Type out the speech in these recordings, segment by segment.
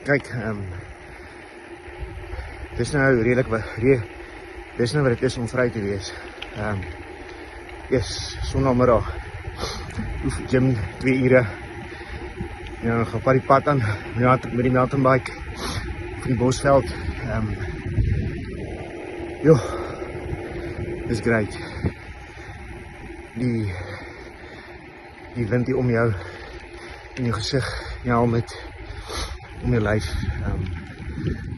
Kyk, dis nou redelijk dis nou wat het is om vry te wees. Yes, sondagmiddag. Oef gym 2 ure. Ja, gaan paar die pad aan met die mountainbike vir die Bosveld. Joh, dis great. Die wind hier om jou, in jou gesig, jou helmet, om jou lyf.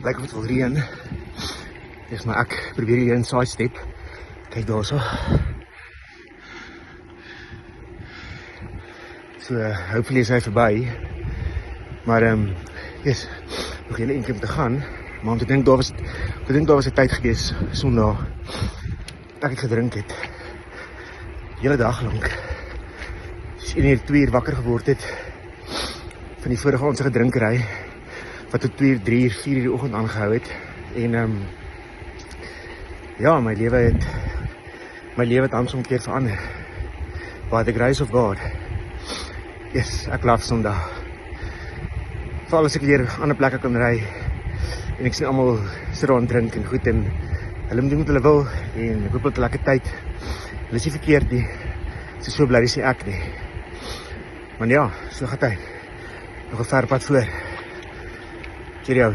Lyk of het wil reën. Dis maar ek probeer hier in sidestep. Kyk daar so. So, hopefully is hy verby. Maar yes, nog hele eentjie om te gaan. Maar om te dink daar was 'n tyd gewees Sondag. Ek gedrink het. Hele dag lank. As 1 uur, 2 uur wakker geword het van die vorige aand se gedrinkery wat tot 2 uur, 3 uur, 4 uur die oggend aangehou het. En ja, my lewe het aansomkeer verander. By the grace of God. Yes, ek love Sondag. Veral as ek weer ander plekke kan ry en ek sien almal sit daar en drink en goed en hulle moet doen wat hulle wil en ek hoop dat hulle lekker tyd. Hulle is nie verkeerd nie. Sy so bly sê ek nie. Maar ja, so gaan hy. Nog 'n ver pad voor. Cheerio.